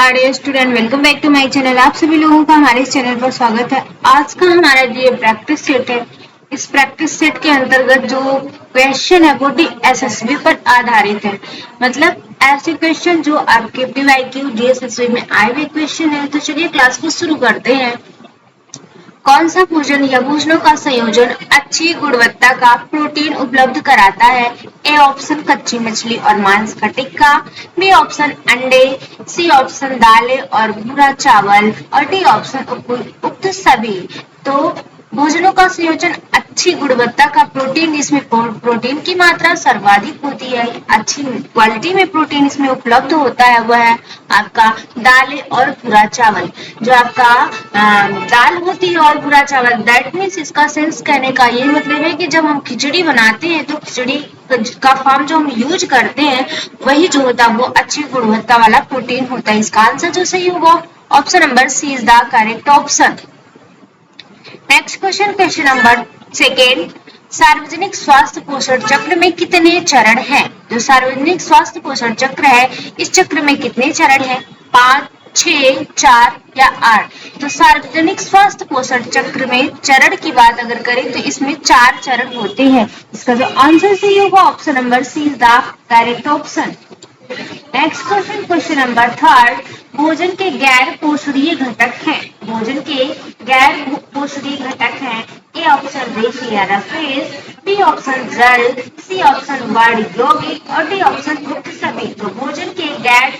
नमस्कार dear student, welcome back to my channel. आप सभी लोगों का हमारे इस चैनल पर स्वागत है। आज का हमारा जो प्रैक्टिस सेट है, इस प्रैक्टिस सेट के अंतर्गत जो क्वेश्चन है वो एसएसबी पर आधारित है। मतलब ऐसे क्वेश्चन जो आपके पीवाईक्यू जीएसएसबी में आए हुए क्वेश्चन है। तो चलिए क्लास को शुरू करते हैं। कौन सा भोजन या भोजनों का संयोजन अच्छी गुणवत्ता का प्रोटीन उपलब्ध कराता है? ए ऑप्शन कच्ची मछली और मांस का टिक्का, बी ऑप्शन अंडे, सी ऑप्शन दालें और भूरा चावल और डी ऑप्शन उक्त सभी। तो भोजनों का संयोजन अच्छी गुणवत्ता का प्रोटीन, जिसमें प्रोटीन की मात्रा सर्वाधिक होती है, अच्छी क्वालिटी में प्रोटीन इसमें उपलब्ध होता है, वह है आपका दालें और भूरा चावल। जो आपका दाल होती है और भूरा चावल, दैट मीन्स इसका सेंस कहने का ये मतलब है कि जब हम खिचड़ी बनाते हैं तो खिचड़ी का फॉर्म जो हम यूज करते हैं वही जो होता है वो अच्छी गुणवत्ता वाला प्रोटीन होता है। इसका आंसर जो सही होगा option number C is the correct option. Next question, question number second. सार्वजनिक स्वास्थ्य पोषण चक्र में कितने चरण हैं? जो सार्वजनिक स्वास्थ्य पोषण चक्र है, इस चक्र में कितने चरण हैं? 5, 6, 4 या 8? तो सार्वजनिक स्वास्थ्य पोषण चक्र में चरण की बात अगर करें तो इसमें 4 चरण होते हैं। इसका जो आंसर सही होगा option number C is the correct option. Next question, question number third. भोजन के गैर पोषणीय घटक हैं। भोजन के गैर पोषणीय घटक हैं। ए ऑप्शन रेशे या रफेज, बी ऑप्शन जल, सी ऑप्शन वर्ड यौगिक और डी ऑप्शन उक्त सभी। तो भोजन के गैर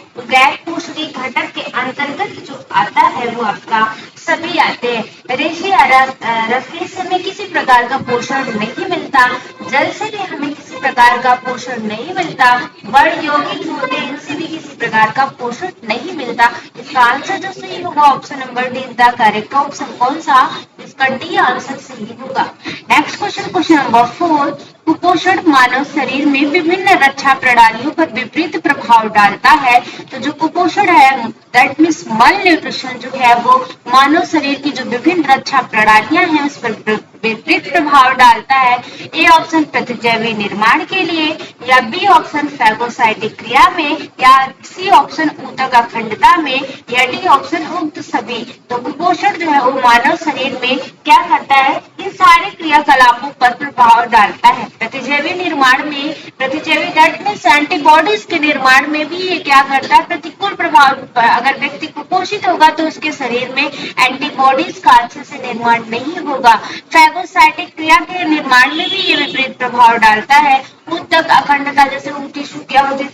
पोषणीय घटक के अंतर्गत जो आता है वो आपका सभी आते हैं। रेशे या रफेज से हमें किसी प्रकार का पोषण नहीं मिलता, जल से भी हमें किसी प्रकार का पोषण नहीं मिलता, वर्ड यौगिक होते हैं इनसे भी किसी प्रकार का पोषण नहीं मिलता। इसका आंसर जो सही होगा option number D is the correct option. कौन सा? इसका डी आंसर सही होगा। Next question, question number 4। कुपोषण मानव शरीर में विभिन्न रक्षा प्रणालियों पर विपरीत प्रभाव डालता है। तो जो कुपोषण है, दैट मीन्स मल न्यूट्रिशन जो है वो मानव शरीर की जो विभिन्न रक्षा प्रणालियां हैं उस पर विपरीत प्रभाव डालता है। ए ऑप्शन प्रतिजैवी निर्माण के लिए, या बी ऑप्शन फैगोसाइटिक क्रिया में, या सी ऑप्शन ऊतक अखंडता में, या डी ऑप्शन उक्त सभी। तो कुपोषण जो है वो मानव शरीर में क्या करता है? इन सारे क्रियाकलापों पर प्रभाव डालता है। प्रतिजैवी निर्माण में, प्रतिजैवी दैट मीन्स एंटीबॉडीज के निर्माण में भी ये क्या करता है? प्रतिकूल प्रभाव। अगर व्यक्ति कुपोषित होगा तो उसके शरीर में एंटीबॉडीज का अच्छे से निर्माण नहीं होगा। फैगोसाइटिक क्रिया के निर्माण में भी ये विपरीत प्रभाव डालता है। ऊतक अखंडता, जैसे टिश्यू क्या होते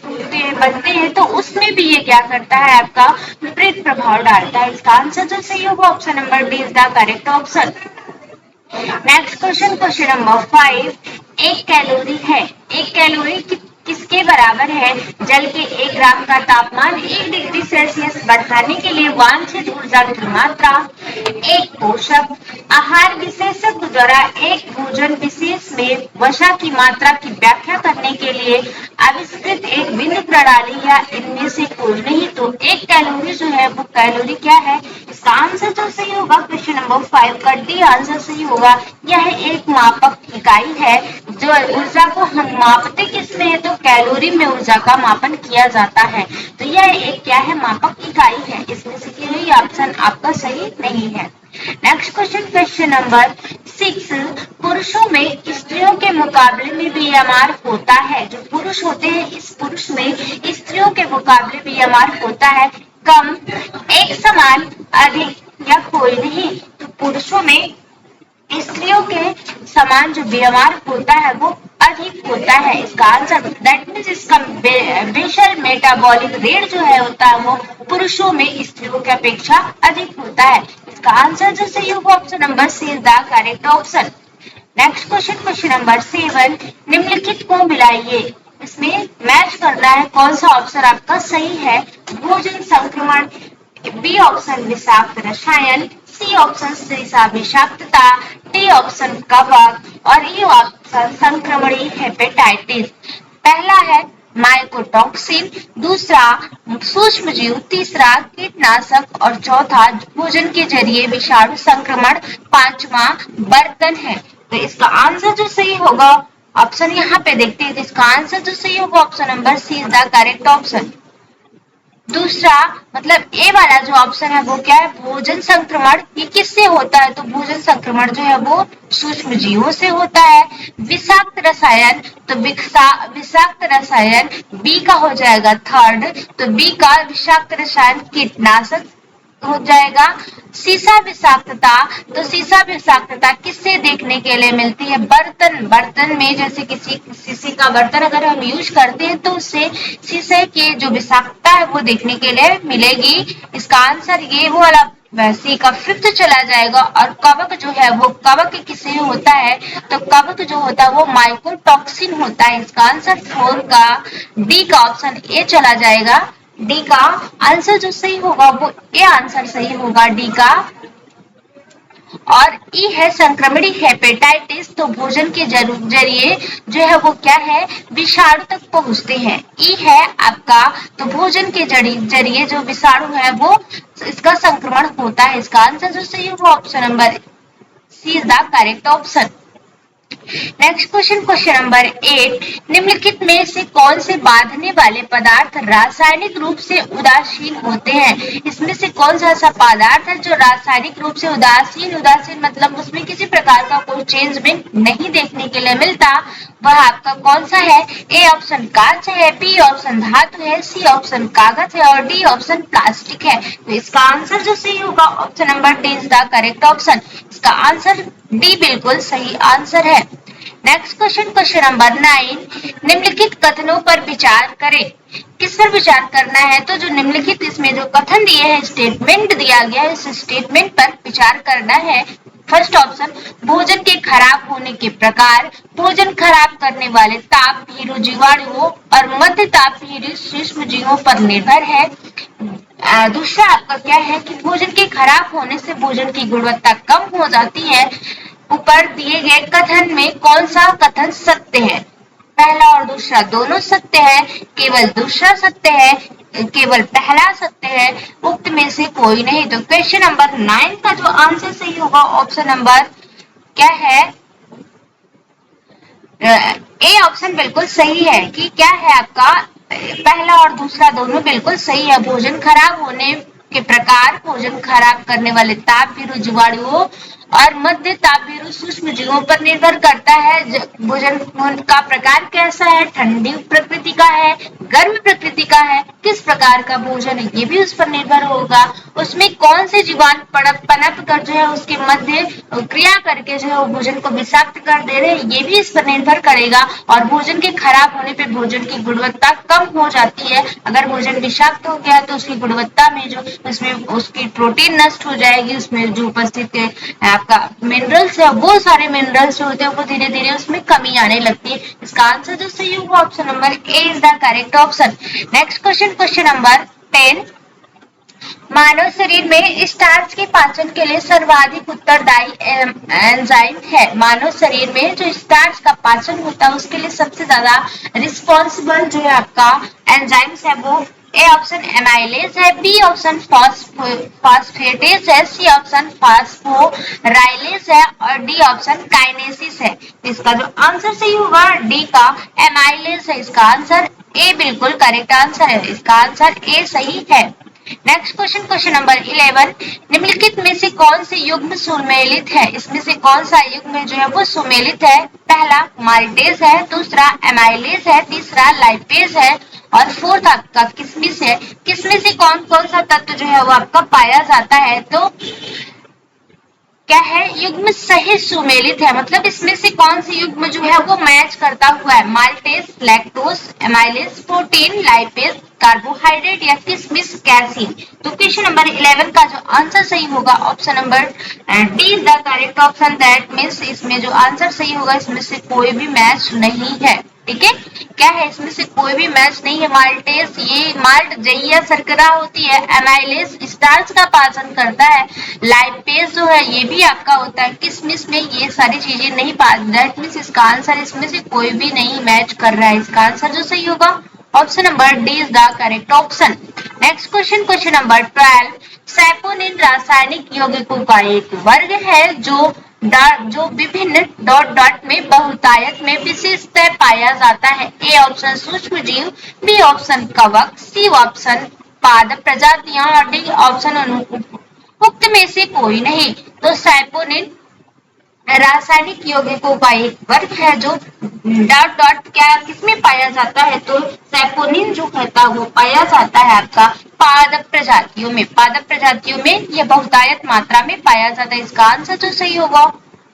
बनते हैं तो उसमें भी ये क्या करता है? आपका विपरीत प्रभाव डालता है। इसका आंसर जो सही होगा option number D is the correct option. Next question, question number 5। एक कैलोरी है, एक कैलोरी किसके बराबर है? जल के 1 ग्राम का तापमान 1 डिग्री सेल्सियस बढ़ाने के लिए वांछित ऊर्जा की मात्रा। एक पोषक आहार विशेषज्ञ द्वारा एक भोजन विशेष में वसा की मात्रा की व्याख्या करने के लिए आविष्कृत एक बिंदु प्रणाली, या इनमें से कोई नहीं। तो एक कैलोरी जो है वो कैलोरी क्या है? इसका आंसर जो सही होगा क्वेश्चन नंबर 5 का डी आंसर सही होगा। यह एक मापक इकाई है। जो ऊर्जा को हम मापते किसमें है? तो कैलोरी में ऊर्जा का मापन किया जाता है। तो यह एक क्या है? मापक इकाई है। इसमें से कोई ऑप्शन आपका सही नहीं है। Next question, question number 6। पुरुषों में स्त्रियों के मुकाबले में बीएमआर होता है। जो पुरुष होते हैं, इस पुरुष में स्त्रियों के मुकाबले बीएमआर होता है कम, एक समान, अधिक या कोई नहीं। तो पुरुषों में स्त्रियों के समान जो बीएमआर होता है वो अधिक होता है। इसका आंसर दैट मीन्स इसका बेसल मेटाबॉलिक रेट जो है होता है वो पुरुषों में स्त्रियों की अपेक्षा अधिक होता है। इसका आंसर जो सही होगा option number C is the correct option. Next question, question number 7। निम्नलिखित को मिलाइए, इसमें मैच करना है कौन सा ऑप्शन आपका सही है। भोजन संक्रमण, बी ऑप्शन विषाक्त रसायन, सी ऑप्शन विषाक्तता, डी ऑप्शन कवक और ई ऑप्शन संक्रमणीय हेपेटाइटिस। पहला है माइकोटॉक्सिन, दूसरा सूक्ष्म जीव, तीसरा कीटनाशक और चौथा भोजन के जरिए विषाणु संक्रमण, पांचवा बर्तन है। तो इसका आंसर जो सही होगा ऑप्शन यहाँ पे देखते हैं। इसका आंसर जो सही होगा option number C is the correct option. दूसरा मतलब ए वाला जो ऑप्शन है वो क्या है, भोजन संक्रमण। ये किससे होता है, तो भोजन संक्रमण जो है वो सूक्ष्म जीवों से होता है। विषाक्त रसायन, तो विषाक्त रसायन बी का हो जाएगा थर्ड, तो बी का विषाक्त रसायन कीटनाशक हो जाएगा। सीसा विषाक्तता, तो सीसा विषाक्तता किससे देखने के लिए मिलती है, बर्तन में, जैसे किसी शीशे का बर्तन अगर हम यूज करते हैं तो उससे शीशे की जो विषाक्तता है वो देखने के लिए मिलेगी। इसका आंसर ये वो वाला वैसे का फिफ्थ चला जाएगा। और कवक जो है वो कवक किससे होता है, तो कवक जो होता है वो माइकोटॉक्सिन होता है। इसका आंसर 4 का डी का ऑप्शन ए चला जाएगा। डी का आंसर जो सही होगा वो ए आंसर सही होगा, डी का। और ई है संक्रमणी हेपेटाइटिस, तो भोजन के जरिए जो है वो क्या है, विषाणु तक पहुंचते हैं। ई है आपका, तो भोजन के जरिए जो विषाणु है वो इसका संक्रमण होता है। इसका आंसर जो सही होगा option number C is the correct option. Next question, question number 8, निम्नलिखित में से कौन से बांधने वाले पदार्थ रासायनिक रूप से उदासीन होते हैं। इसमें से कौन सा ऐसा पदार्थ है जो रासायनिक रूप से उदासीन मतलब उसमें किसी प्रकार का कोई चेंजमेंट नहीं देखने के लिए मिलता, वह आपका कौन सा है। ए ऑप्शन कांच है, बी ऑप्शन धातु है, सी ऑप्शन कागज है और डी ऑप्शन प्लास्टिक है। तो इसका आंसर जो सही होगा option number D is the correct option. इसका आंसर डी बिल्कुल सही आंसर है। नेक्स्ट क्वेश्चन, क्वेश्चन नंबर 9, निम्नलिखित कथनों पर विचार करें। किस पर विचार करना है, तो जो निम्नलिखित इसमें जो कथन दिए हैं, स्टेटमेंट दिया गया है, इस स्टेटमेंट पर विचार करना है। फर्स्ट ऑप्शन, भोजन के खराब होने के प्रकार, भोजन खराब करने वाले ताप भीरु जीवाणुओं और मध्य ताप भीरु सूक्ष्म जीवों पर निर्भर है। दूसरा आपका क्या है कि भोजन के खराब होने से भोजन की गुणवत्ता कम हो जाती है। ऊपर दिए गए कथन में कौन सा कथन सत्य है, पहला और दूसरा दोनों सत्य है, केवल दूसरा सत्य है, केवल पहला सत्य है, उक्त में से कोई नहीं। तो क्वेश्चन नंबर 9 का जो आंसर सही होगा ऑप्शन नंबर क्या है, ए ऑप्शन बिल्कुल सही है। कि क्या है आपका, पहला और दूसरा दोनों बिल्कुल सही है। भोजन खराब होने के प्रकार, भोजन खराब करने वाले ताप भीरु जीवाणुओं और मध्य ताप भीरु सूक्ष्म जीवों पर निर्भर करता है। भोजन का प्रकार कैसा है, ठंडी प्रकृति का है, गर्म प्रकृति का है, किस प्रकार का भोजन है ये भी उस पर निर्भर होगा। उसमें कौन से जीवाणु पनप कर जो है उसके मध्य क्रिया करके जो है वो भोजन को विषाक्त कर दे रहे हैं, ये भी इस पर निर्भर करेगा। और भोजन के खराब होने पे भोजन की गुणवत्ता कम हो जाती है। अगर भोजन विषाक्त हो गया तो उसकी गुणवत्ता में जो उसमें उसकी प्रोटीन नष्ट हो जाएगी, उसमें जो उपस्थित आपका मिनरल्स है वो सारे मिनरल्स जो होते हैं वो धीरे धीरे उसमें कमी आने लगती है। इसका आंसर जो सही होगा option number A is the correct option. Next question, question number 10, मानव शरीर में स्टार्च के पाचन के लिए सर्वाधिक उत्तरदायी एंजाइम है। मानव शरीर में जो स्टार्च का पाचन होता है उसके लिए सबसे ज्यादा रिस्पॉन्सिबल जो है आपका एंजाइम्स है वो ए ऑप्शन एमाइलेज है, बी ऑप्शन फॉस्फेटेज है, सी ऑप्शन फास्फोराइलेज है और डी ऑप्शन काइनेसिस है। इसका जो आंसर सही होगा डी का एमाइलेज है। इसका आंसर ए बिल्कुल करेक्ट आंसर है। इसका आंसर ए सही है। नेक्स्ट क्वेश्चन, क्वेश्चन नंबर 11, निम्नलिखित में से कौन से युग्म सुमेलित है। इसमें से कौन सा युग्म जो है वो सुमेलित है। पहला माल्टेज है, दूसरा एमाइलेज है, तीसरा लाइपेज है और फोर्थ आपका किसमिस है। किसमिस से कौन कौन सा तत्व जो है वो आपका पाया जाता है, तो क्या है, युग्म सही सुमेलित है। मतलब इसमें से कौन सी युग्म जो है वो मैच करता हुआ है। Maltase lactose, amylase protein, lipase carbohydrate या किसमिस कैसीन। तो क्वेश्चन नंबर 11 का जो आंसर सही होगा option number D is the correct option. That means इसमें जो आंसर सही होगा इसमें से कोई भी मैच नहीं है। ठीक है, क्या है, इसमें से कोई भी मैच नहीं है। माल्टेज ये माल्ट जइया शर्करा होती है, एमाइलेज स्टार्च का पाचन करता है, लाइपेज जो है ये भी आपका होता है, किसमिस में ये सारी चीजें नहीं पाती। दैट मीन्स इसका आंसर इसमें से कोई भी नहीं मैच कर रहा है। इसका आंसर जो सही होगा option number D is the correct option. Next question, question number 12, saponin रासायनिक यौगिकों का एक वर्ग है जो विभिन्न डॉट डॉट में बहुतायत में विशेषतः पाया जाता है। ए ऑप्शन सूक्ष्म जीव, बी ऑप्शन कवक, सी ऑप्शन पादप प्रजातियां और डी ऑप्शन उक्त में से कोई नहीं। तो सैपोनिन रासायनिक यौगिकों का एक वर्ग है जो डॉट डॉट क्या किसमें पाया जाता है, तो सैपोनिन जो कहता है वो पाया जाता है आपका पादप प्रजातियों में। पादप प्रजातियों में यह बहुतायत मात्रा में पाया जाता है। इसका आंसर जो सही होगा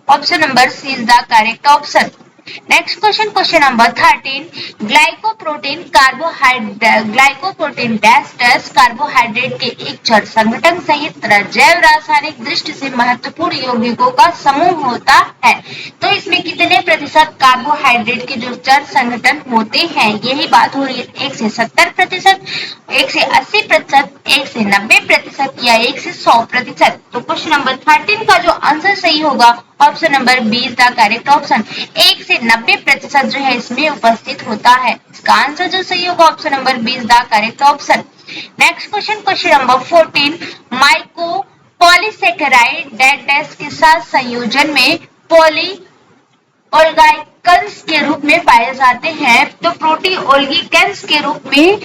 option number C is the correct option. Next question, question number 13, glycoprotein glycoprotein dash dash carbohydrate के एक जड़ संगठन सहित जैव रासायनिक दृष्टि से महत्वपूर्ण यौगिकों का समूह होता है। तो इसमें कितने प्रतिशत कार्बोहाइड्रेट के जो जड़ संगठन होते हैं, यही बात हो रही है। 1 से 70%, 1 से 80%, 1 से 90% या 1 से 100%। तो क्वेश्चन नंबर 13 का जो आंसर सही होगा option number B is the correct option. 1 से 90% जो है इसमें उपस्थित होता है। इसका आंसर जो सही होगा option number B is the correct option. Next question, question number 14, mucopolysaccharide dash dash के साथ संयोजन में पॉली ओल्गाइकन्स के रूप में पाए जाते हैं। तो प्रोटीओल्गिकन्स के रूप में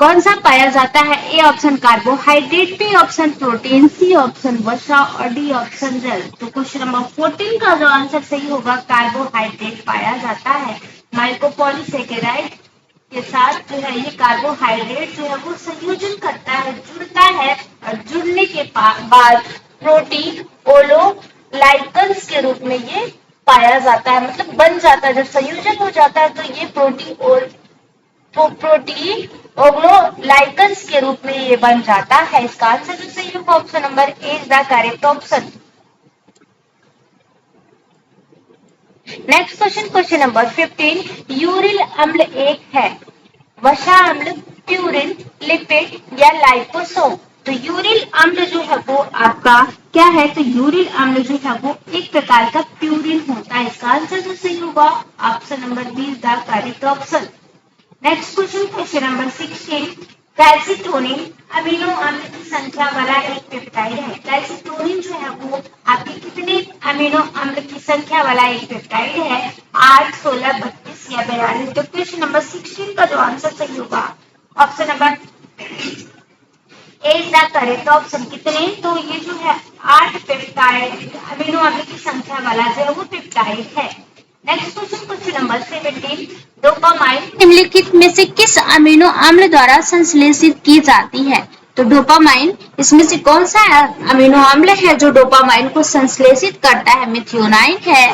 कौन सा पाया जाता है? A option carbohydrate, B option protein, C option वसा और डी ऑप्शन जल। तो क्वेश्चन नंबर 14 का जो आंसर सही होगा कार्बोहाइड्रेट पाया जाता है। माइकोपॉलीसेकेराइड के साथ जो है ये कार्बोहाइड्रेट जो है वो संयोजन करता है, जुड़ता है और जुड़ने के बाद प्रोटीन ओलोलाइकन्स के रूप में ये पाया जाता है, मतलब बन जाता है। जब संयोजन हो जाता है तो ये प्रोटीन ओग्लोलाइकन्स के रूप में ये बन जाता है। इसका आंसर जो सही होगा option number A is the correct option. Next question, question number 15, Uriel अम्ल एक है, वसा अम्ल, प्यूरिन, लिपिड या लाइपोसोम। तो यूरिल अम्ल जो है वो आपका क्या है? तो यूरिल अम्ल जो है वो एक प्रकार का प्यूरिन होता है। इसका आंसर जो सही होगा option number B is the correct option. Next question, question number 16, calcitonin amino अम्ल की संख्या वाला एक पेप्टाइड है। कैल्सिटोनिन जो है वो आपके कितने अमीनो अम्ल की संख्या वाला एक पेप्टाइड है? 8, 16, 32 या 42। तो क्वेश्चन नंबर 16 का जो आंसर सही होगा option number A is the correct option. कितने? तो ये जो है 8 पेप्टाइड अमीनो अम्ल की संख्या वाला जो है वो पेप्टाइड है। Next question, question number 17, dopamine निम्नलिखित में से किस अमीनो अम्ल द्वारा संश्लेषित की जाती है? तो डोपामाइन इसमें से कौन सा अमीनो अम्ल है जो डोपामाइन को संश्लेषित करता है? मिथियोनाइन है,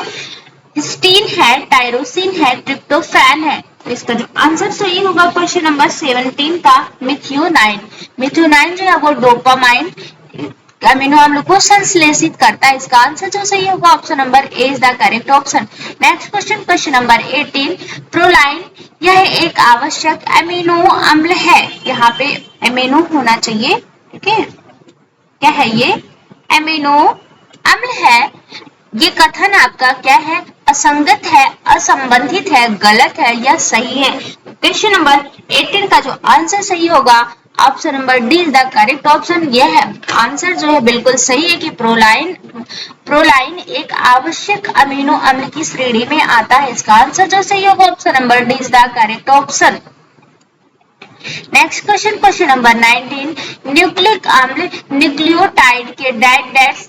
हिस्टीन है, टायरोसिन है, ट्रिप्टोफैन है। तो इसका जो आंसर सही होगा क्वेश्चन नंबर 17 का मिथियोनाइन। मिथियोनाइन जो है वो डोपामाइन अमीनो अम्ल को संश्लेषित करता है। इसका आंसर जो सही होगा option number A is the correct option. Next question, question number 18, proline यह एक आवश्यक अमीनो अम्ल है। यहाँ पे अमीनो होना चाहिए, ठीक है। क्या है ये? अमीनो अम्ल है। ये कथन आपका क्या है? असंगत है, असंबंधित है, गलत है या सही है? क्वेश्चन नंबर 18 का जो आंसर सही होगा option number D is the correct option. यह है आंसर जो है बिल्कुल सही है कि प्रोलाइन एक आवश्यक अमीनो अम्ल की श्रेणी में आता है। इसका आंसर जो सही होगा option number D is the correct option. Next question, question number 19, nucleic अम्ल न्यूक्लियोटाइड के डैश डैश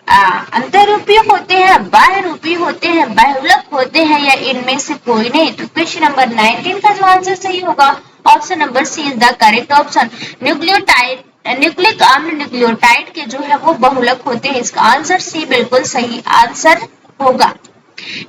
अंतररूपी होते हैं, बाह्यरूपी होते हैं, बहुलक होते हैं या इनमें से कोई नहीं? तो क्वेश्चन नंबर 19 का जो आंसर सही होगा option number C is the correct option. Nucleic अम्ल न्यूक्लियोटाइड के जो है वो बहुलक होते हैं। इसका आंसर सी बिल्कुल सही आंसर होगा।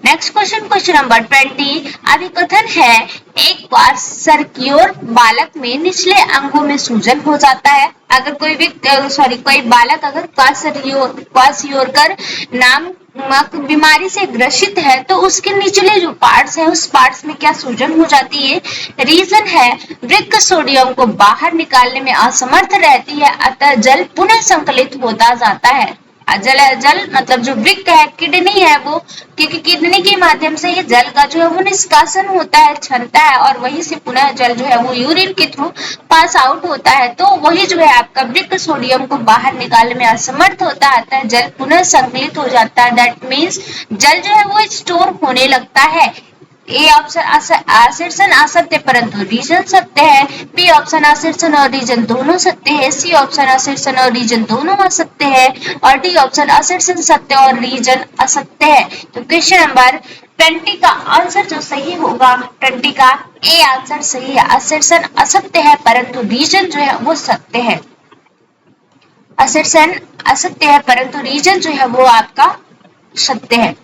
नेक्स्ट क्वेश्चन, क्वेश्चन नंबर 20, अभिकथन है एक बार सरक्योर बालक में निचले अंगों में सूजन हो जाता है। अगर कोई बालक अगर क्वासियोरकर नामक बीमारी से ग्रसित है तो उसके निचले जो पार्ट्स हैं उस पार्ट्स में क्या सूजन हो जाती है? रीजन है वृक्क सोडियम को बाहर निकालने में असमर्थ रहती है, अतः जल पुनः संकलित होता जाता है। जल मतलब जो वृक्क है, किडनी है वो, क्योंकि किडनी के माध्यम से ये जल का जो है वो निष्कासन होता है, क्षमता है और वहीं से पुनः जल जो है वो यूरिन के थ्रू पास आउट होता है। तो वही जो है आपका वृक्क सोडियम को बाहर निकालने में असमर्थ होता है, जल पुनः संकलित हो जाता है। दैट मीन्स जल जो है वो स्टोर होने लगता है। ए ऑप्शन आशीर्षण असत्य परंतु रीजन सत्य है, बी ऑप्शन आशीर्षण और रीजन दोनों सत्य है, सी ऑप्शन आशीर्षण और रीजन दोनों असत्य है और डी ऑप्शन आशीर्षण सत्य और रीजन असत्य है। तो क्वेश्चन नंबर 20 का आंसर जो सही होगा 20 का ए आंसर सही है। आशीर्षण असत्य है परंतु रीजन जो है वो सत्य है। आशीर्षण असत्य है परंतु रीजन जो है वो आपका सत्य है।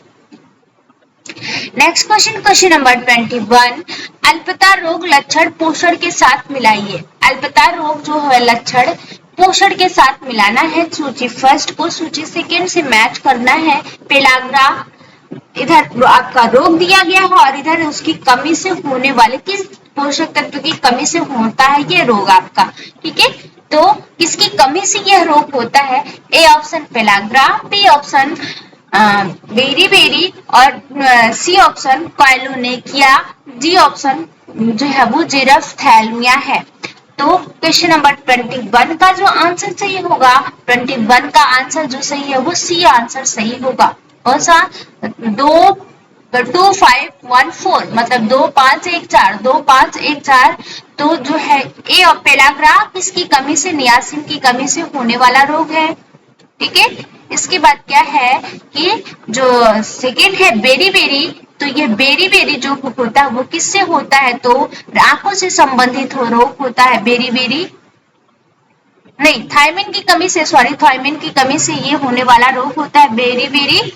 नेक्स्ट क्वेश्चन, क्वेश्चन नंबर 21, अल्पता रोग लक्षण पोषण के साथ मिलाइए। अल्पता रोग जो है लक्षण पोषण के साथ मिलाना है। सूची फर्स्ट को सूची सेकेंड से मैच करना है। पेलाग्रा इधर आपका रोग दिया गया है और इधर उसकी कमी से होने वाले किस पोषक तत्व की कमी से होता है ये रोग आपका, ठीक है। तो किसकी कमी से यह रोग होता है? A option pellagra, B option beri beri और C option koilonychia, D option जो है वो जीरफ्थैल्मिया है। तो क्वेश्चन नंबर 21 का जो आंसर सही होगा 21 का आंसर जो सही है वो सी आंसर सही होगा। कौन सा? 2514 मतलब 2514 2514। तो जो है ए और पेलाग्रा किसकी कमी से, नियासिन की कमी से होने वाला रोग है, ठीक है। इसके बाद क्या है कि जो सेकेंड है बेरी बेरी, तो ये बेरी बेरी जो होता है वो किससे होता है? तो आंखों से संबंधित रोग होता है बेरी बेरी, नहीं थायमिन की कमी से, सॉरी थायमिन की कमी से ये होने वाला रोग होता है बेरी बेरी।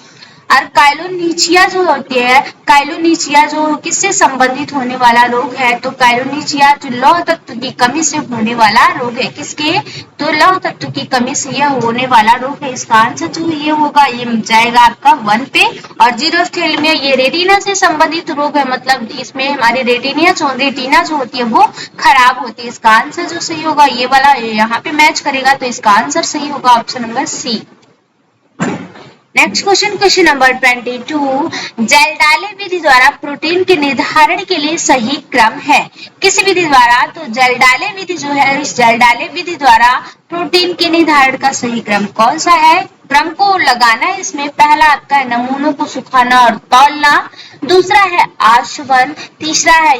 और काइलोनीचिया जो होती है, काइलोनीचिया जो किससे संबंधित होने वाला रोग है? तो काइलोनीचिया जो लौह तत्व की कमी से होने वाला रोग है। किसके? तो लौह तत्व की कमी से यह होने वाला रोग है। इसका आंसर जो ये होगा ये जाएगा आपका 1 पे। और जीरोथेल्मिया ये रेटिना से संबंधित रोग है, मतलब इसमें हमारी रेटिना जो होती है वो खराब होती है। इसका आंसर जो सही होगा ये वाला यहाँ पे मैच करेगा, तो इसका आंसर सही होगा option number C. Next question, question number 22, Kjeldahl विधि द्वारा प्रोटीन के निर्धारण के लिए सही क्रम है। किस विधि द्वारा? तो जेल्डाले विधि जो है, इस जेल्डाले विधि द्वारा प्रोटीन के निर्धारण का सही क्रम कौन सा है? क्रम को लगाना है इसमें। पहला आपका है नमूनों को सुखाना और तौलना, दूसरा है आशवन, तीसरा है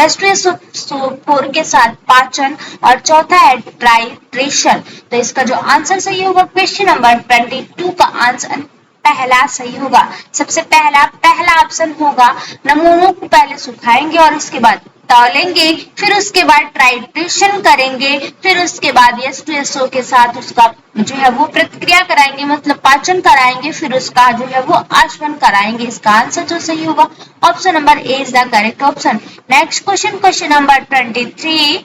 H2SO4 के साथ पाचन और चौथा है ट्राइट्रेशन। तो इसका जो आंसर सही होगा क्वेश्चन नंबर 22 का आंसर पहला सही होगा। सबसे पहला ऑप्शन होगा नमूनों को पहले सुखाएंगे और उसके बाद तौलेंगे, फिर उसके बाद ट्राइट्रेशन करेंगे, फिर उसके बाद H2SO के साथ उसका जो है वो प्रतिक्रिया कराएंगे, मतलब पाचन कराएंगे, फिर उसका जो है वो आचमन कराएंगे। इसका आंसर जो सही होगा option number A is the correct option. Next question, question number 23,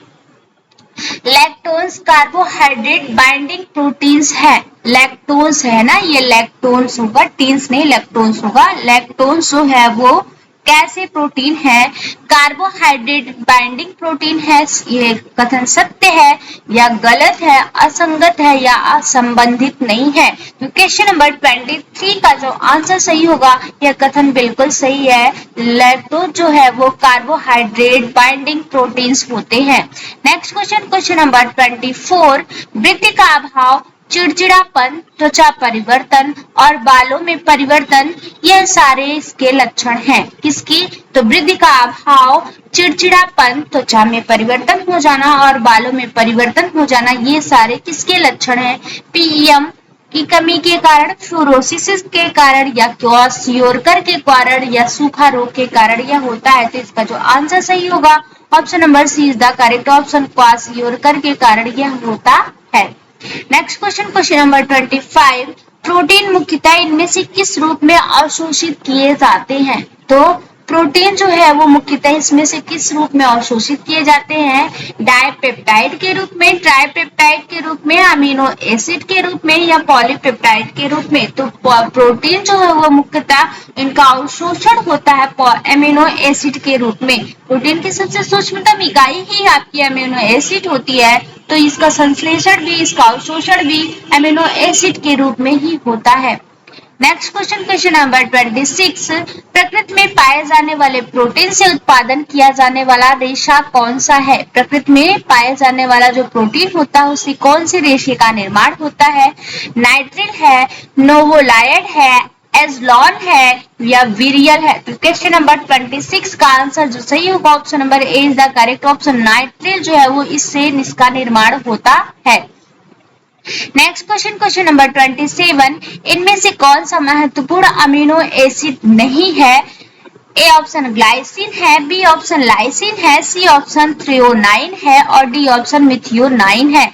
lactones carbohydrate binding proteins है। लैक्टोन्स है ना, ये लैक्टोन्स होगा, टीन्स नहीं लैक्टोन्स होगा। लैक्टोन्स जो है वो कैसे प्रोटीन है? कार्बोहाइड्रेट बाइंडिंग प्रोटीन है। ये कथन सत्य है या गलत है, असंगत है या असंबंधित नहीं है? तो क्वेश्चन नंबर 23 का जो आंसर सही होगा यह कथन बिल्कुल सही है। लैक्टोज जो है वो कार्बोहाइड्रेट बाइंडिंग प्रोटीन्स होते हैं। नेक्स्ट क्वेश्चन, क्वेश्चन नंबर 24, वृद्धि का अभाव, चिड़चिड़ापन, त्वचा परिवर्तन और बालों में परिवर्तन, यह सारे इसके लक्षण हैं। किसकी? तो वृद्धि का अभाव, चिड़चिड़ापन, त्वचा में परिवर्तन हो जाना और बालों में परिवर्तन हो जाना, ये सारे किसके लक्षण हैं? पीईएम की कमी के कारण, फ्लोरोसिस के कारण या क्वासियोरकर के कारण या सूखा रोग के कारण यह होता है। तो इसका जो आंसर सही होगा option number C is the correct option, kwashiorkor के कारण यह होता है। Next question, question number 25, protein मुख्यतः इनमें से किस रूप में अवशोषित किए जाते हैं? तो प्रोटीन जो है वो मुख्यतः इसमें से किस रूप में अवशोषित किए जाते हैं? डाइपेप्टाइड के रूप में, ट्राइपेप्टाइड के रूप में, अमीनो एसिड के रूप में या पॉलीपेप्टाइड के रूप में? तो प्रोटीन जो है वो मुख्यतः इनका अवशोषण होता है अमीनो एसिड के रूप में। प्रोटीन की सबसे सूक्ष्मतम इकाई ही आपकी अमीनो एसिड होती है, तो इसका संश्लेषण भी, इसका अवशोषण भी अमीनो एसिड के रूप में ही होता है। नेक्स्ट क्वेश्चन, क्वेश्चन नंबर 26, प्रकृति में पाए जाने वाले प्रोटीन से उत्पादन किया जाने वाला रेशा कौन सा है? प्रकृति में पाए जाने वाला जो प्रोटीन होता है उससे कौन से रेशे का निर्माण होता है? नाइट्रिल है, नोवोलाइड है, एजलॉन है या वीरियल है। तो क्वेश्चन नंबर 26 का आंसर जो सही होगा option number A is the correct option. Nitrile जो है वो इससे इसका निर्माण होता है। नेक्स्ट क्वेश्चन, क्वेश्चन नंबर 27, इनमें से कौन सा महत्वपूर्ण अमीनो एसिड नहीं है? ए ऑप्शन ग्लाइसिन है, बी ऑप्शन लाइसिन है, सी ऑप्शन थ्रियोनाइन है और डी ऑप्शन मिथियोनाइन है।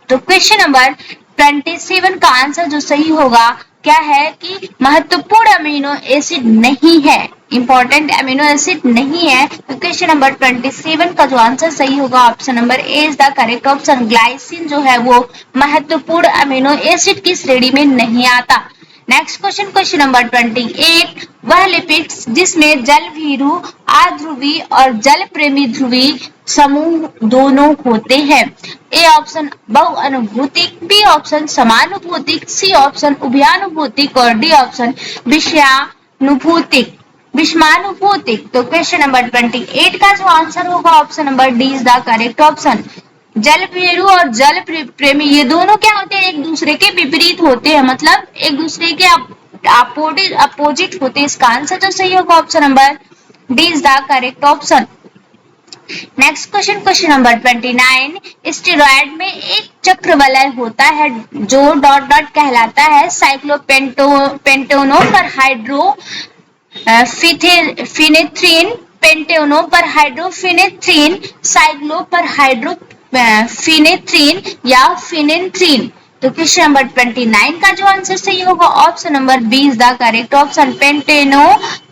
तो क्वेश्चन नंबर 27 का आंसर जो सही होगा क्या है कि महत्वपूर्ण अमीनो एसिड नहीं है, इंपॉर्टेंट अमीनो एसिड नहीं है। तो क्वेश्चन नंबर 27 का जो आंसर सही होगा option number A is the correct option. Glycine जो है वो महत्वपूर्ण अमीनो एसिड की श्रेणी में नहीं आता। नेक्स्ट क्वेश्चन, क्वेश्चन नंबर 28, वह लिपिड्स जिसमें जल भीरू, अध्रुवी और जल प्रेमी ध्रुवी समूह दोनों होते हैं। ए ऑप्शन बहुअनुभूतिक, बी ऑप्शन समानुभूतिक, सी ऑप्शन उभयानुभूतिक और डी ऑप्शन विषयानुभूतिक विषमानुभूतिक। तो क्वेश्चन नंबर 28 का जो आंसर होगा option number D is the correct option. जल भीरू और जल प्रेमी ये दोनों क्या होते हैं? एक दूसरे के विपरीत होते हैं, मतलब एक दूसरे के अपोजिट होते हैं। इसका आंसर जो सही होगा option number D is the correct option. Next question, question number 29, steroid में एक चक्र वलय होता है जो डॉट डॉट कहलाता है। साइक्लोपेंटोनो पर हाइड्रो फिनेथ्रीन, पेंटेनो पर हाइड्रोफिनेथ्रीन, साइक्लो पर हाइड्रोफिनेथ्रीन या फिनेथ्रीन। तो क्वेश्चन नंबर 29 का जो आंसर सही होगा option number B is the correct option. Pentano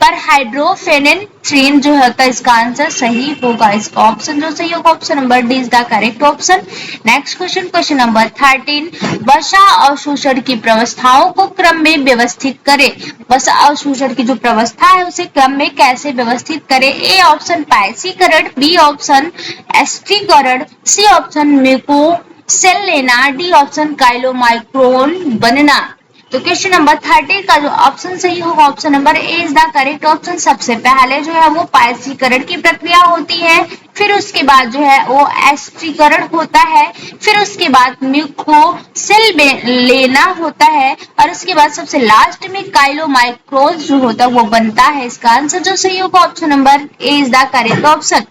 perhydrophenanthrene जो होता है इसका आंसर सही होगा। इसका ऑप्शन जो सही होगा option number D is the correct option. Next question, question number 13, वसा अवशोषण की व्यवस्थाओं को क्रम में व्यवस्थित करें। वसा अवशोषण की जो व्यवस्था है उसे क्रम में कैसे व्यवस्थित करें? ए ऑप्शन पायसीकरण, बी ऑप्शन एस्ट्रीकरण, सी ऑप्शन म्यूको सेल लेना, डी ऑप्शन काइलोमाइक्रोन बनना। तो क्वेश्चन नंबर 30 का जो ऑप्शन सही होगा option number A is the correct option. सबसे पहले जो है वो पायसीकरण की प्रक्रिया होती है, फिर उसके बाद जो है वो एस्ट्रीकरण होता है, फिर उसके बाद म्यूको सेल लेना होता है और उसके बाद सबसे लास्ट में काइलोमाइक्रोज जो होता है वो बनता है। इसका आंसर जो सही होगा option number A is the correct option.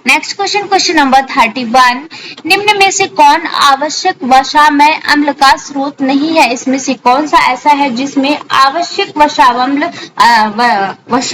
Next question, question number 31, निम्न में से कौन आवश्यक वसामय अम्ल का स्रोत नहीं है? इसमें से कौन सा ऐसा है जिसमें आवश्यक वसा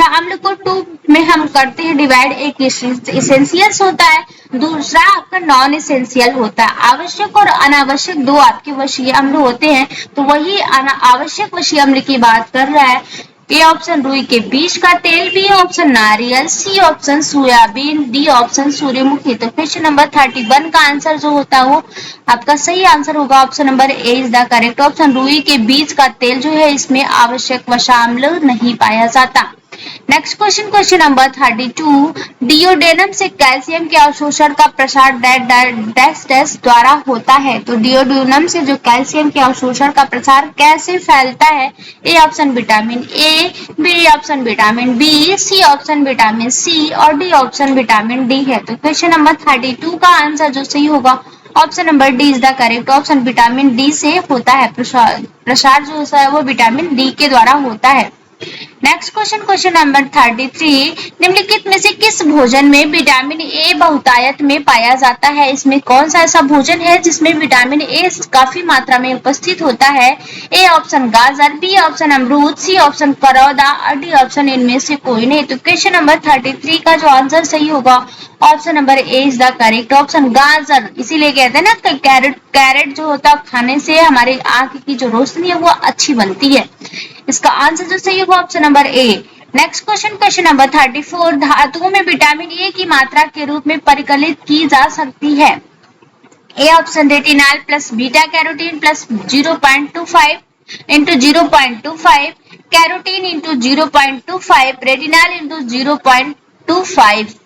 अम्ल को टू में हम करते हैं डिवाइड? एक इसेंशियल होता है, दूसरा आपका नॉन इसेंशियल होता है। आवश्यक और अनावश्यक दो आपके वशीय अम्ल होते हैं, तो वही आवश्यक वशीय अम्ल की बात कर रहा है। ए ऑप्शन रुई के बीज का तेल, बी ऑप्शन नारियल, C option soybean, D option सूर्यमुखी। तो क्वेश्चन नंबर 31 का आंसर जो होता है वो आपका सही आंसर होगा option number A is the correct option. रुई के बीज का तेल जो है इसमें आवश्यक वसा अम्ल नहीं पाया जाता। Next question, question number 32, duodenum से कैल्शियम के अवशोषण का प्रसार डैश डैश द्वारा होता है। तो डिओडेनम से जो कैल्शियम के अवशोषण का प्रसार कैसे फैलता है? A option vitamin A, B option vitamin B, C option vitamin C और डी ऑप्शन विटामिन डी है। तो क्वेश्चन नंबर 32 का आंसर जो सही होगा option number D is the correct option. Vitamin D से होता है प्रसार जो होता है वो विटामिन डी के द्वारा होता है। नेक्स्ट क्वेश्चन, क्वेश्चन नंबर 33, निम्नलिखित में से किस भोजन में विटामिन ए बहुतायत में पाया जाता है? इसमें कौन सा ऐसा भोजन है जिसमें विटामिन ए काफी मात्रा में उपस्थित होता है? ए ऑप्शन गाजर, बी ऑप्शन अमरूद, सी ऑप्शन करौदा और डी ऑप्शन इनमें से कोई नहीं। तो क्वेश्चन नंबर 33 का जो आंसर सही होगा option number A is the correct option. गाजर, इसीलिए कहते हैं ना कैरेट जो होता है खाने से हमारी आंख की जो रोशनी है वो अच्छी बनती है। इसका आंसर जो सही होगा ऑप्शन नंबर ए। नेक्स्ट क्वेश्चन, क्वेश्चन नंबर 34, धातुओं में विटामिन ए की मात्रा के रूप में परिकलित की जा सकती है? A option retinol plus beta carotene plus 0.25 into 0.25, carotene into 0.25, retinol into 0.25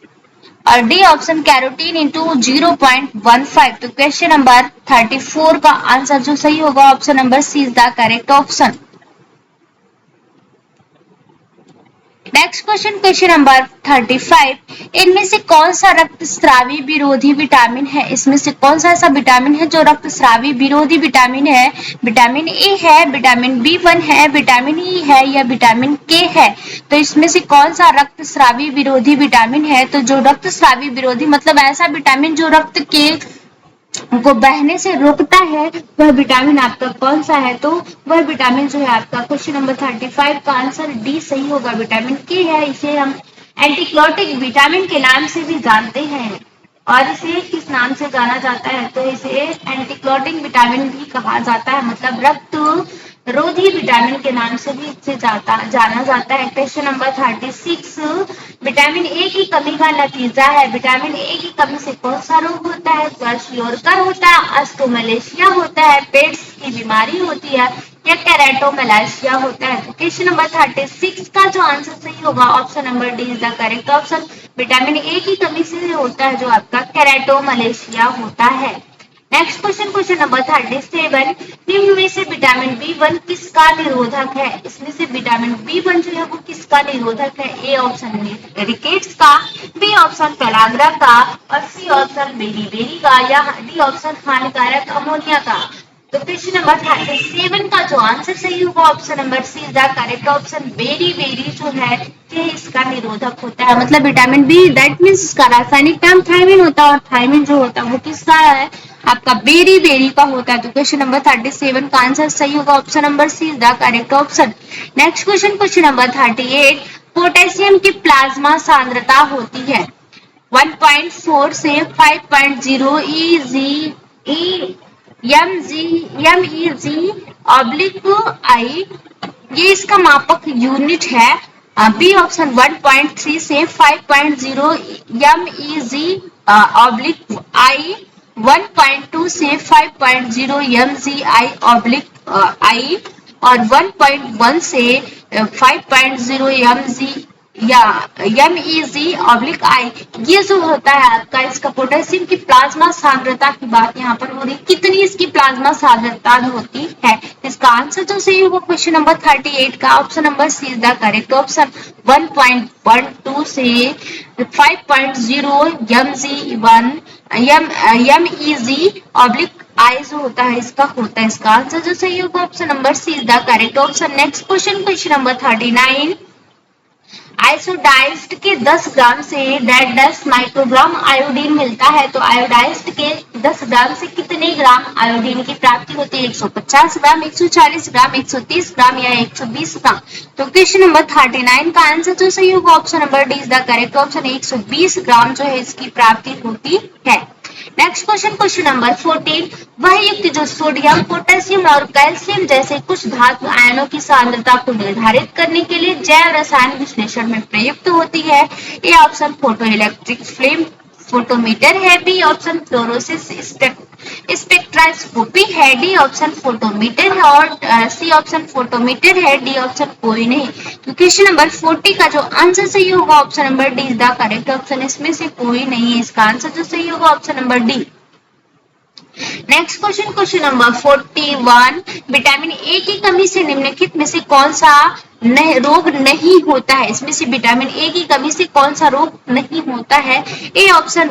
और डी ऑप्शन कैरोटीन इंटू 0.15। तो क्वेश्चन नंबर 34 का आंसर जो सही होगा option number C is the correct option. Next question, question number 35, इनमें से कौन सा रक्तस्रावी विरोधी विटामिन है? इसमें से कौन सा ऐसा विटामिन है जो रक्तस्रावी विरोधी विटामिन है? विटामिन ए है, विटामिन B1 है, विटामिन ई है या विटामिन के है? तो इसमें से कौन सा रक्तस्रावी विरोधी विटामिन है? तो जो रक्तस्रावी विरोधी मतलब ऐसा विटामिन जो रक्त के को बहने से रोकता है, वह विटामिन आपका कौन सा है? तो वह विटामिन जो है आपका क्वेश्चन नंबर 35 का आंसर डी सही होगा, विटामिन के है। इसे हम एंटीक्लोटिक विटामिन के नाम से भी जानते हैं। और इसे किस नाम से जाना जाता है? तो इसे एंटीक्लोटिक विटामिन भी कहा जाता है, मतलब रक्त रोधी विटामिन के नाम से भी इसे जाना जाता है। क्वेश्चन नंबर 36, विटामिन ए की कमी का नतीजा है। विटामिन ए की कमी से कौन सा रोग होता है? क्वार्शियोरकर होता है, ऑस्टोमलेशिया होता है, पेट्स की बीमारी होती है या केराटोमेलाशिया होता है? तो क्वेश्चन नंबर 36 का जो आंसर सही होगा option number D is the correct option. Vitamin ए की कमी से होता है जो आपका केराटोमेलाशिया होता है। नेक्स्ट क्वेश्चन, क्वेश्चन नंबर 37, निम्न में से विटामिन B1 किसका निरोधक है? इसमें से विटामिन B1 जो है वो किसका निरोधक है? ए ऑप्शन रिकेट्स का, बी ऑप्शन पेलाग्रा का और सी ऑप्शन बेरी का या डी ऑप्शन हानिकारक अमोनिया का? तो क्वेश्चन नंबर 37 का जो आंसर सही होगा option number C is the correct option. Beri जो है ये इसका निरोधक होता है, मतलब विटामिन बी दैट मीन्स इसका रासायनिक नाम थायमिन होता है और थायमिन जो होता है वो किसका है? आपका बेरी का होता है। तो क्वेश्चन नंबर 37 का आंसर सही होगा option number C is the correct option. Next question, question number 38, potassium की प्लाज्मा सांद्रता होती है 1.4 से 5.0 MEG/I, ये इसका मापक यूनिट है। बी ऑप्शन 1.3 से 5.0 MEG/I, 1.2 से 5.0 MEGI/I और 1.1 से 5.0 MEG/I। ये जो होता है आपका इसका पोटेशियम की प्लाज्मा सांद्रता की बात यहाँ पर हो रही, कितनी इसकी प्लाज्मा सांद्रता होती है? इसका आंसर जो सही होगा क्वेश्चन नंबर 38 का option number C is the correct option. 1.12 से 5.0 MEG/I जो होता है इसका इसका आंसर जो सही होगा option number C is the correct option. Next question, question number 39, iodised के 10 ग्राम से 10 माइक्रोग्राम आयोडीन मिलता है। तो आयोडाइज्ड के 10 ग्राम से कितने ग्राम आयोडीन की प्राप्ति होती है? 150 ग्राम, 140 ग्राम, 130 ग्राम या 120 ग्राम? तो क्वेश्चन नंबर 39 का आंसर जो सही होगा option number D is the correct option. 120 ग्राम जो है इसकी प्राप्ति होती है। नेक्स्ट क्वेश्चन, क्वेश्चन नंबर 14, वह युक्ति जो सोडियम, पोटेशियम और कैल्शियम जैसे कुछ धातु आयनों की सांद्रता को निर्धारित करने के लिए जैव रसायन विश्लेषण में प्रयुक्त होती है। A option photo electric flame photometer है, बी ऑप्शन फ्लोरोसिस स्पेक्ट्रोस्कोपी है, डी ऑप्शन फोटोमीटर है और सी ऑप्शन फोटोमीटर है, डी ऑप्शन कोई नहीं। तो क्वेश्चन नंबर 40 का जो आंसर सही होगा option number D is the correct option. इसमें से कोई नहीं है, इसका आंसर जो सही होगा option number D. Next question, question number 41, vitamin A की कमी से निम्नलिखित में से कौन सा रोग नहीं होता है? इसमें से विटामिन ए की कमी से कौन सा रोग नहीं होता है? ए ऑप्शन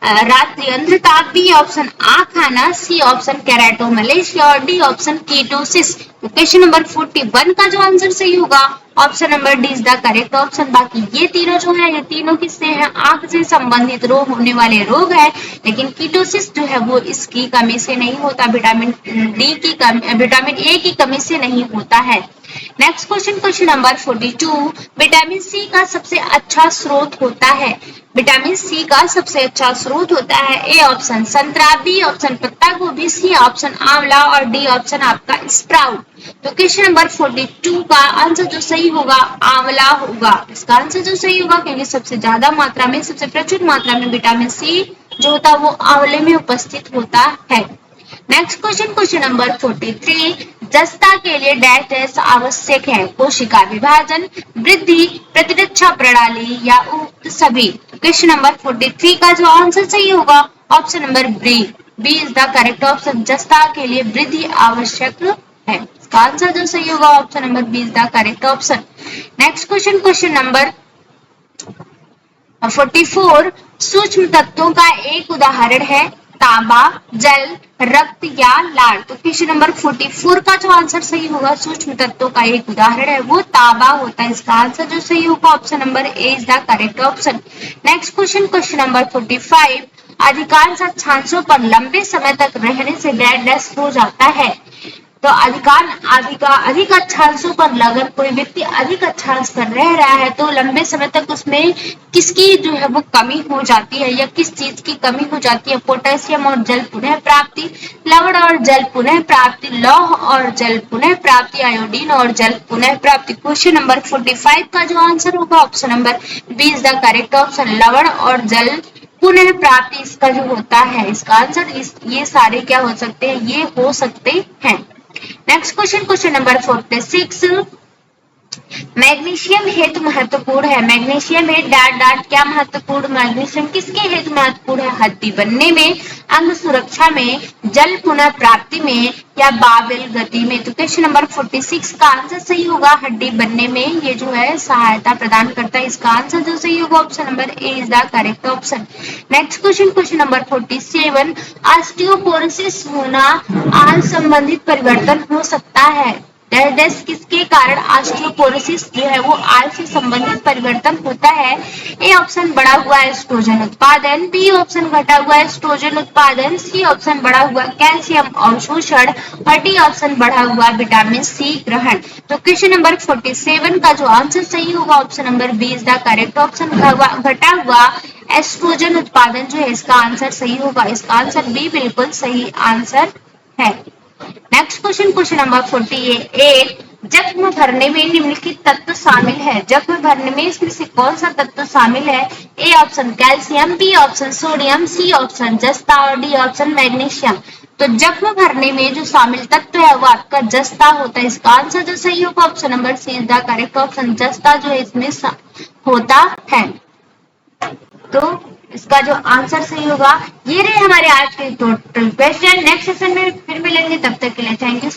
रात्रि अंधता, बी ऑप्शन आंख आना, सी ऑप्शन केराटोमेलाशिया और D option ketosis. Question number 41 का जो आंसर सही होगा option number D is the correct option. बाकी ये तीनों जो है ये तीनों किससे हैं? आंख से संबंधित रोग होने वाले रोग है, लेकिन कीटोसिस जो है वो इसकी कमी से नहीं होता, विटामिन ए की कमी से नहीं होता है। Next question, question number 42, vitamin C का सबसे अच्छा स्रोत होता है। विटामिन सी का सबसे अच्छा स्रोत होता है ए ऑप्शन संतरा, बी ऑप्शन पत्ता गोभी, सी ऑप्शन आंवला और डी ऑप्शन आपका स्प्राउट। तो क्वेश्चन नंबर 42 का आंसर जो सही होगा आंवला होगा। इसका आंसर जो सही होगा क्योंकि सबसे ज्यादा मात्रा में, सबसे प्रचुर मात्रा में विटामिन सी जो होता है वो आंवले में उपस्थित होता है। नेक्स्ट क्वेश्चन, क्वेश्चन नंबर 43, जस्ता के लिए डैश आवश्यक है? कोशिका विभाजन, वृद्धि, प्रतिरक्षा प्रणाली या उक्त सभी? क्वेश्चन नंबर 43 का जो आंसर सही होगा option number B is the correct option. जस्ता के लिए वृद्धि आवश्यक है। इसका आंसर जो सही होगा option number B is the correct option. Next question, question number 44 सूक्ष्म तत्वों का एक उदाहरण है तांबा, जल, रक्त या लाल। तो क्वेश्चन नंबर 44 का जो आंसर सही होगा सूक्ष्म तत्वों का एक उदाहरण है वो तांबा होता है। इसका आंसर जो सही होगा option number A is the correct option. Next question, question number 45 अधिकांश अक्षांशों पर लंबे समय तक रहने से डैश हो जाता है। तो अधिक अक्षांशों पर अगर कोई व्यक्ति अधिक अक्षांश पर रह रहा है तो लंबे समय तक उसमें किसकी जो है वो कमी हो जाती है या किस चीज की कमी हो जाती है? पोटेशियम और जल पुनः प्राप्ति, लवण और जल पुनः प्राप्ति, लौह और जल पुनः प्राप्ति, आयोडीन और जल पुनः प्राप्ति। क्वेश्चन नंबर 45 का जो आंसर होगा option number B is the correct option, लवण और जल पुनः प्राप्ति इसका जो होता है इसका आंसर ये सारे क्या हो सकते हैं? ये हो सकते हैं। Next question, question number 46 magnesium हेतु महत्वपूर्ण है। मैग्नीशियम है डाट डाट क्या महत्वपूर्ण? मैग्नीशियम किसके हेतु महत्वपूर्ण है? हड्डी बनने में, अंग सुरक्षा में, जल पुनः प्राप्ति में या बावेल गति में। तो क्वेश्चन नंबर 46 का आंसर सही होगा हड्डी बनने में ये जो है सहायता प्रदान करता है। इसका आंसर जो सही होगा option number A is the correct option. Next question, question number 47 osteoporosis होना आहार संबंधित परिवर्तन हो सकता है। किसके कारण ऑस्टियोपोरोसिस जो है वो आय से संबंधित परिवर्तन होता है? ए ऑप्शन बढ़ा हुआ एस्ट्रोजन उत्पादन, बी ऑप्शन घटा हुआ एस्ट्रोजन उत्पादन, सी ऑप्शन बढ़ा हुआ कैल्शियम अवशोषण और डी ऑप्शन बढ़ा हुआ विटामिन सी ग्रहण। तो क्वेश्चन नंबर 47 का जो आंसर सही होगा option number B is the correct option, घटा हुआ एस्ट्रोजन उत्पादन जो है इसका आंसर सही होगा। इसका आंसर बी बिल्कुल सही आंसर है। नेक्स्ट क्वेश्चन, क्वेश्चन नंबर 48 जख्म भरने में निम्नलिखित तत्व शामिल है। जख्म भरने में इसमें से कौन सा तत्व शामिल है? A option calcium, B option sodium, C option जस्ता और डी ऑप्शन मैग्नीशियम। तो जख्म भरने में जो शामिल तत्व है वो आपका जस्ता होता है। इसका आंसर जो सही होगा option number C is the correct option, जस्ता जो है इसमें होता है। तो इसका जो आंसर सही होगा। ये रहे हमारे आज के टोटल क्वेश्चन। नेक्स्ट सेशन में फिर मिलेंगे, तब तक के लिए थैंक यू।